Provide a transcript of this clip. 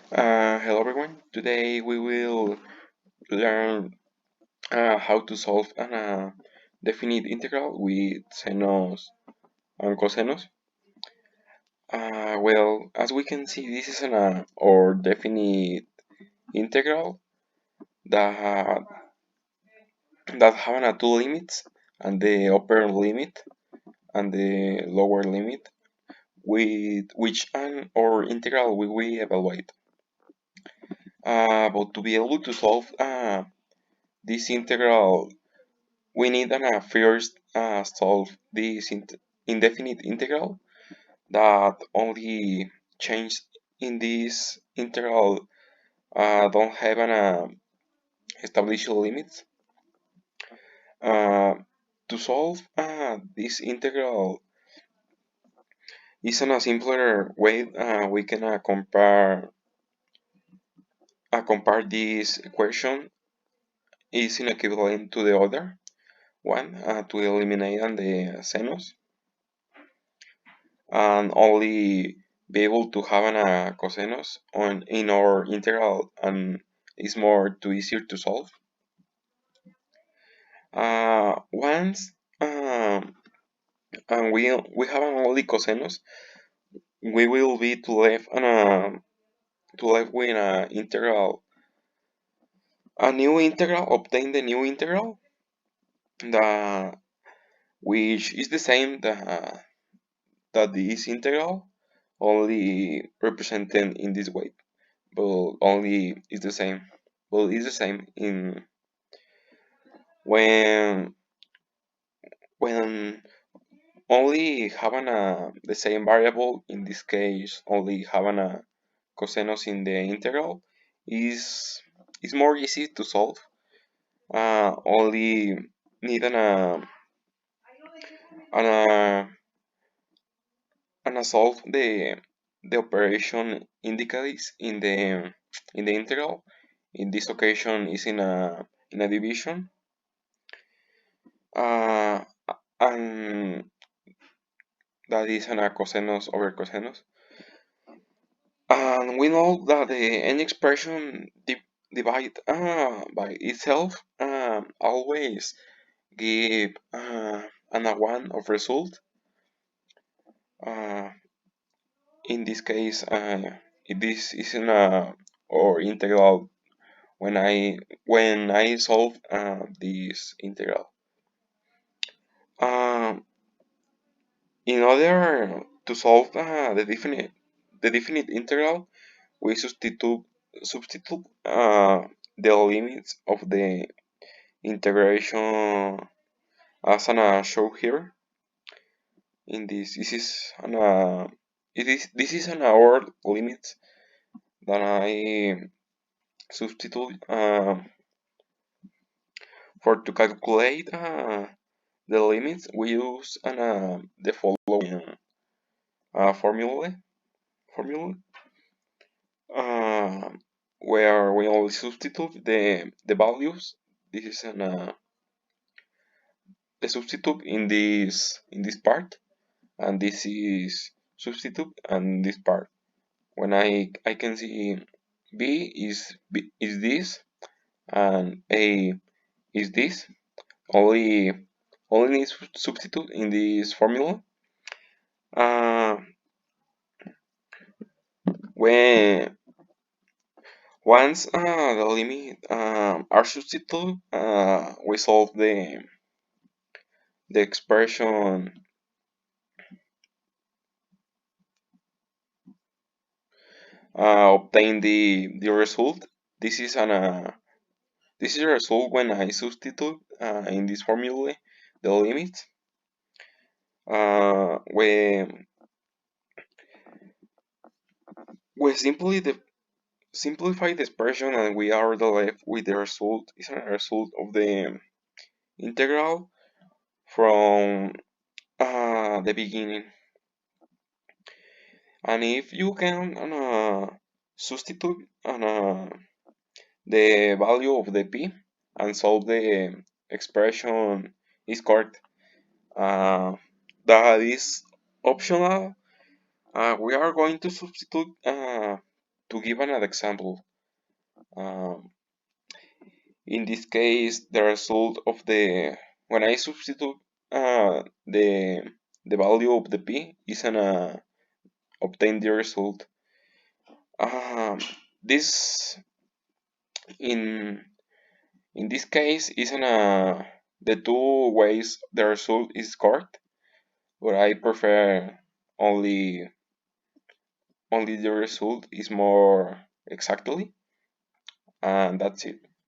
Hello everyone. Today we will learn how to solve an definite integral with senos and cosenos. Well, as we can see, this is an or definite integral that have two limits, and the upper limit and the lower limit, with which an or integral will we evaluate. But to be able to solve this integral, we need first solve this indefinite integral that only change in this integral don't have an established limits. Uh, to solve this integral is in a simpler way. We can compare this equation is in equivalent to the other one to eliminate the senos and only be able to have an cosinus on in our integral, and it's more too easier to solve. Once and we have an only cosinus, we will be to left with an integral, a new integral, obtain the new integral, the which is the same that this integral, only represented in this way, but only is the same. But it's the same in when when only having the same variable. In this case, only having a cosinus in the integral is more easy to solve. Only need an uh, solve the operation indicates in the integral. In this occasion, is in a division. Uh, and that is an cosinus over cosinus. And we know that the n expression divide by itself always give an a one of result. Uh, in this case, this is in a or integral when I solve this integral. Um, in order to solve the definite integral, we substitute the limits of the integration as an show here. In this is an this is an our limit that I substitute for to calculate the limits. We use the following formula uh, where we only substitute the values. This is the substitute in this part, and this is substitute and this part. When I can see B is this, and A is this, only need substitute in this formula. Uh, when once the limit are substituted, we solve the expression, obtain the result. This is an this is the result when I substitute in this formula the limit. When we simplify the expression, and we are left with the result is a result of the integral from the beginning. And if you can substitute the value of the p and solve the expression is correct, that is optional. We are going to substitute to give an example, um, in this case, the result of the when I substitute the value of the p is an obtain the result. Um, this in in this case isn't the two ways the result is correct, but I prefer only only the result is more exactly, and that's it.